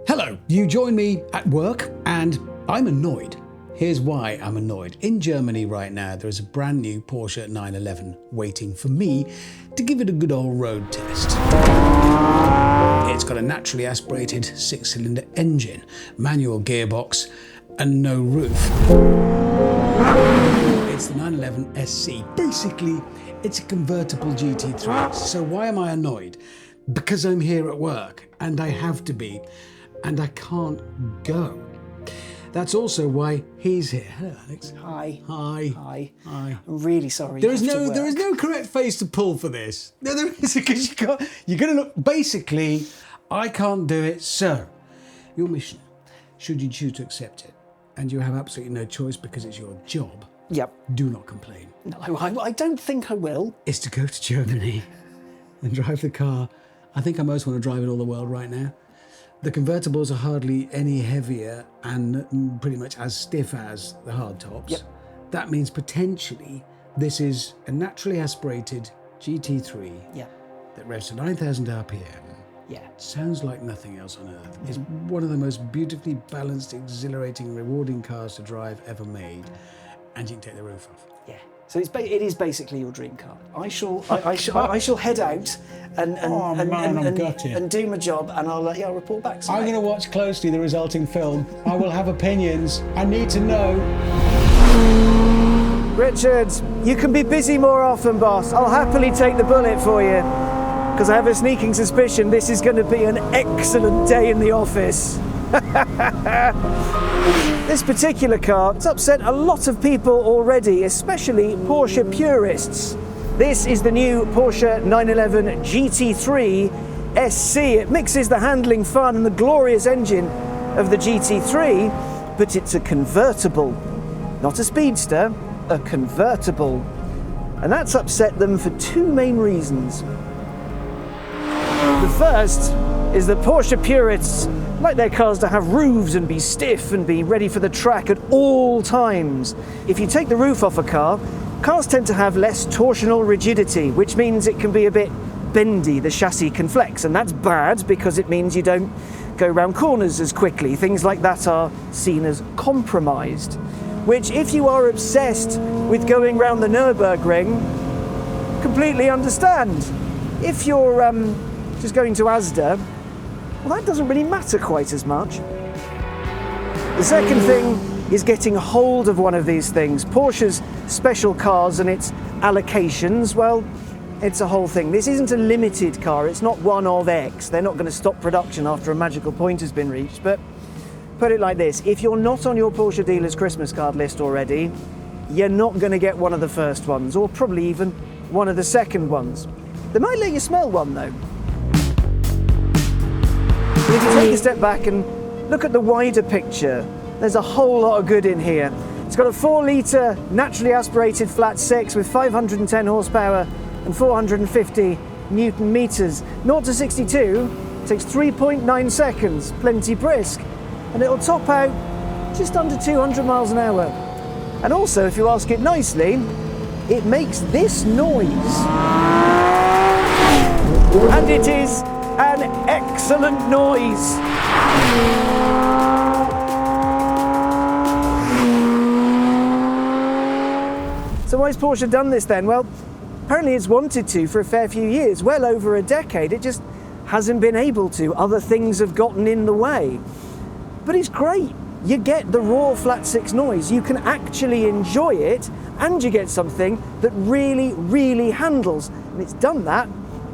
Hello, you join me at work and I'm annoyed. Here's why I'm annoyed. In Germany right now, there is a brand new Porsche 911 waiting for me to give it a good old road test. It's got a naturally aspirated 6-cylinder engine, manual gearbox and no roof. It's the 911 SC. Basically, it's a convertible GT3 S. So why am I annoyed? Because I'm here at work and I have to be, and I can't go. That's also why he's here. Hello, Alex. Hi. Hi. Hi. Hi. I'm really sorry. There is no correct face to pull for this. No, there isn't, because you're going to look. Basically, I can't do it. So, your mission, should you choose to accept it, and you have absolutely no choice because it's your job. Yep. Do not complain. No, I don't think I will. Is to go to Germany and drive the car. I think I most want to drive in all the world right now. The convertibles are hardly any heavier and pretty much as stiff as the hardtops. Yep. That means potentially this is a naturally aspirated GT3 that revs to 9,000 RPM. Yeah. Sounds like nothing else on earth. It's one of the most beautifully balanced, exhilarating, rewarding cars to drive ever made. And you can take the roof off. Yeah. So it is basically your dream car. I shall head out and do my job, and I'll report back. I'm going to watch closely the resulting film. I will have opinions. I need to know. Richard, you can be busy more often, boss. I'll happily take the bullet for you, because I have a sneaking suspicion this is going to be an excellent day in the office. This particular car has upset a lot of people already, especially Porsche purists. This is the new Porsche 911 GT3 SC. It mixes the handling fun and the glorious engine of the GT3, but it's a convertible. Not a speedster, a convertible. And that's upset them for two main reasons. The first is that Porsche purists like their cars to have roofs and be stiff and be ready for the track at all times. If you take the roof off a car, cars tend to have less torsional rigidity, which means it can be a bit bendy, the chassis can flex, and that's bad because it means you don't go round corners as quickly. Things like that are seen as compromised, which, if you are obsessed with going round the Nürburgring, completely understand. If you're just going to Asda, well, that doesn't really matter quite as much. The second thing is getting hold of one of these things. Porsche's special cars and its allocations, well, it's a whole thing. This isn't a limited car, it's not one of X. They're not going to stop production after a magical point has been reached, but put it like this, if you're not on your Porsche dealer's Christmas card list already, you're not going to get one of the first ones, or probably even one of the second ones. They might let you smell one though. If you take a step back and look at the wider picture, there's a whole lot of good in here. It's got a 4-litre naturally aspirated flat 6 with 510 horsepower and 450 Newton meters. 0 to 62 takes 3.9 seconds, plenty brisk, and it'll top out just under 200 miles an hour. And also, if you ask it nicely, it makes this noise. And it is an excellent noise. So why has Porsche done this then? Well, apparently it's wanted to for a fair few years, well over a decade. It just hasn't been able to. Other things have gotten in the way. But it's great. You get the raw flat 6 noise. You can actually enjoy it, and you get something that really, really handles. And it's done that,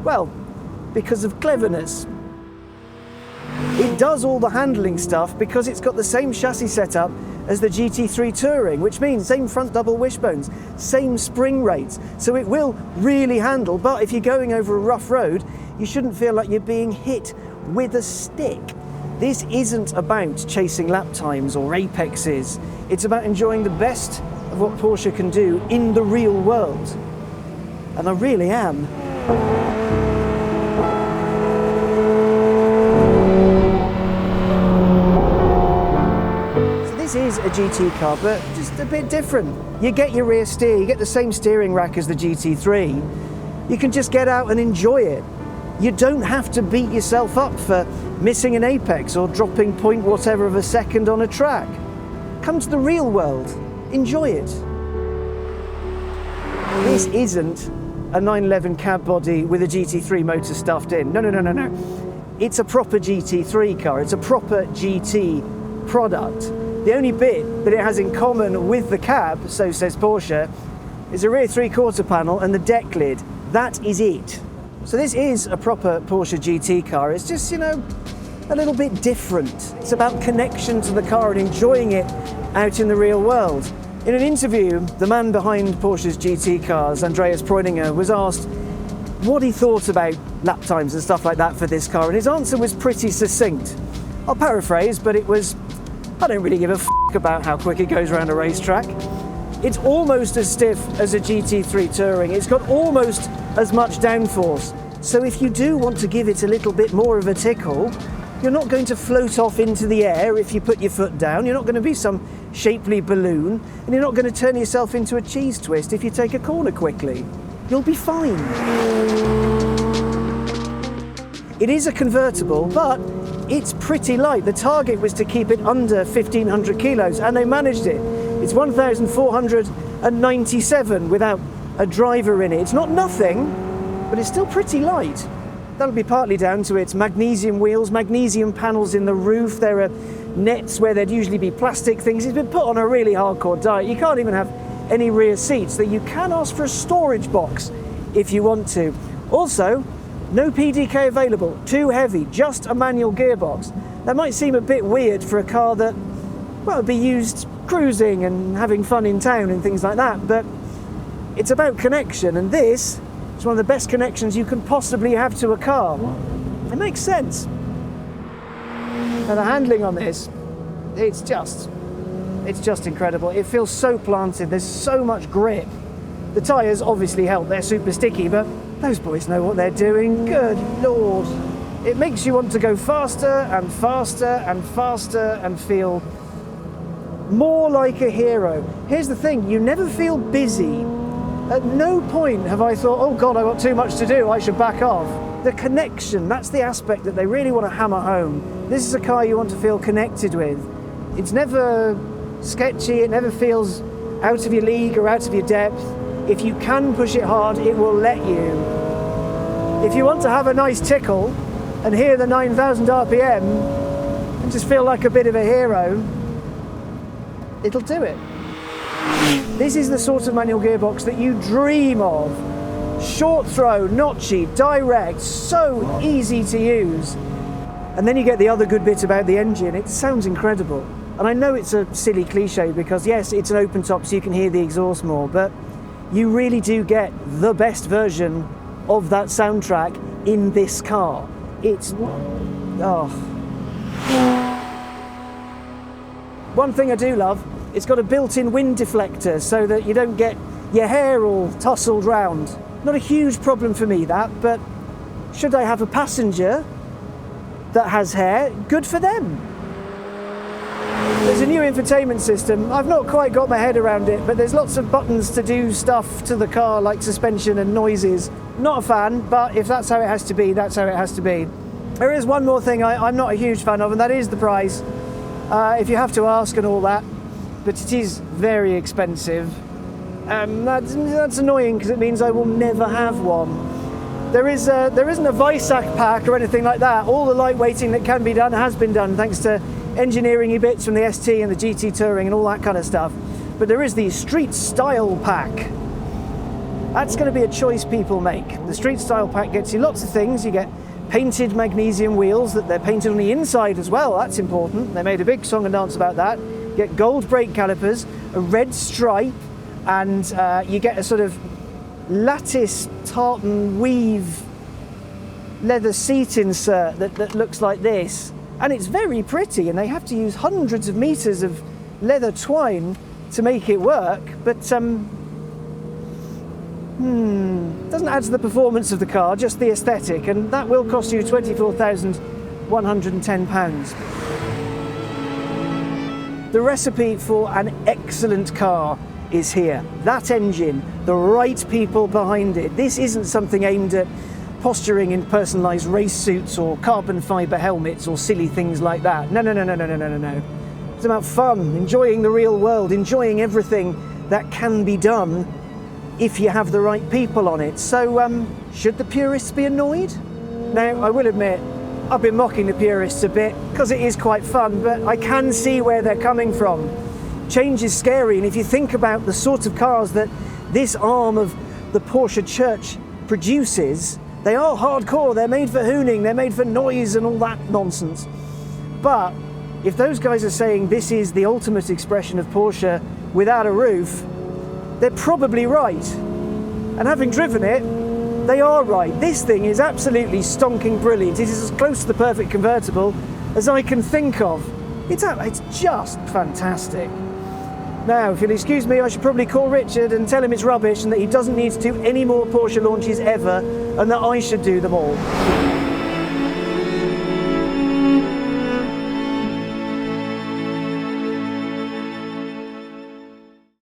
well, because of cleverness. It does all the handling stuff because it's got the same chassis setup as the GT3 Touring, which means same front double wishbones, same spring rates, so it will really handle. But if you're going over a rough road, you shouldn't feel like you're being hit with a stick. This isn't about chasing lap times or apexes. It's about enjoying the best of what Porsche can do in the real world. And I really am. This is a GT car, but just a bit different. You get your rear steer, you get the same steering rack as the GT3. You can just get out and enjoy it. You don't have to beat yourself up for missing an apex or dropping point whatever of a second on a track. Come to the real world, enjoy it. This isn't a 911 cab body with a GT3 motor stuffed in. No. It's a proper GT3 car, it's a proper GT product. The only bit that it has in common with the cab, so says Porsche, is a rear 3/4 panel and the deck lid. That is it. So this is a proper Porsche GT car. It's just, a little bit different. It's about connection to the car and enjoying it out in the real world. In an interview, the man behind Porsche's GT cars, Andreas Preuninger, was asked what he thought about lap times and stuff like that for this car, and his answer was pretty succinct. I'll paraphrase, but it was, I don't really give a f*** about how quick it goes around a racetrack. It's almost as stiff as a GT3 Touring. It's got almost as much downforce. So if you do want to give it a little bit more of a tickle, you're not going to float off into the air if you put your foot down. You're not going to be some shapely balloon, and you're not going to turn yourself into a cheese twist if you take a corner quickly. You'll be fine. It is a convertible, but it's pretty light. The target was to keep it under 1,500 kilos, and they managed it. It's 1,497 without a driver in it. It's not nothing, but it's still pretty light. That'll be partly down to its magnesium wheels, magnesium panels in the roof. There are nets where there'd usually be plastic things. It's been put on a really hardcore diet. You can't even have any rear seats, that you can ask for a storage box if you want to. Also, no PDK available, too heavy, just a manual gearbox. That might seem a bit weird for a car that, well, would be used cruising and having fun in town and things like that, but it's about connection, and this is one of the best connections you can possibly have to a car. It makes sense. Now the handling on this, it's just incredible. It feels so planted, there's so much grip. The tyres obviously help, they're super sticky, but those boys know what they're doing. Good Lord. It makes you want to go faster and faster and faster and feel more like a hero. Here's the thing, you never feel busy. At no point have I thought, oh God, I've got too much to do, I should back off. The connection, that's the aspect that they really want to hammer home. This is a car you want to feel connected with. It's never sketchy, it never feels out of your league or out of your depth. If you can push it hard, it will let you. If you want to have a nice tickle and hear the 9,000 RPM and just feel like a bit of a hero, it'll do it. This is the sort of manual gearbox that you dream of. Short throw, notchy, direct, so easy to use. And then you get the other good bit about the engine. It sounds incredible. And I know it's a silly cliche because yes, it's an open top so you can hear the exhaust more, but you really do get the best version of that soundtrack in this car. It's, oh. One thing I do love, it's got a built-in wind deflector so that you don't get your hair all tousled round. Not a huge problem for me, that, but should I have a passenger that has hair, good for them. There's a new infotainment system. I've not quite got my head around it, but there's lots of buttons to do stuff to the car, like suspension and noises. Not a fan, but if that's how it has to be, that's how it has to be. There is one more thing I'm not a huge fan of, and that is the price. If you have to ask and all that, but it is very expensive. That's annoying because it means I will never have one. There isn't a Visac pack or anything like that. All the lightweighting that can be done has been done thanks to engineering-y bits from the ST and the GT Touring and all that kind of stuff. But there is the Street Style pack. That's going to be a choice people make. The Street Style pack gets you lots of things. You get painted magnesium wheels that they're painted on the inside as well. That's important. They made a big song and dance about that. You get gold brake calipers, a red stripe, and you get a sort of lattice tartan weave leather seat insert that looks like this. And it's very pretty, and they have to use hundreds of meters of leather twine to make it work, but doesn't add to the performance of the car, just the aesthetic, and that will cost you £24,110. The recipe for an excellent car is here. That engine, the right people behind it. This isn't something aimed at posturing in personalised race suits or carbon fibre helmets or silly things like that. No. It's about fun, enjoying the real world, enjoying everything that can be done if you have the right people on it. So, should the purists be annoyed? Now, I will admit, I've been mocking the purists a bit because it is quite fun, but I can see where they're coming from. Change is scary, and if you think about the sort of cars that this arm of the Porsche church produces, they are hardcore, they're made for hooning, they're made for noise and all that nonsense. But if those guys are saying this is the ultimate expression of Porsche without a roof, they're probably right. And having driven it, they are right. This thing is absolutely stonking brilliant. It is as close to the perfect convertible as I can think of. It's just fantastic. Now, if you'll excuse me, I should probably call Richard and tell him it's rubbish and that he doesn't need to do any more Porsche launches ever and that I should do them all.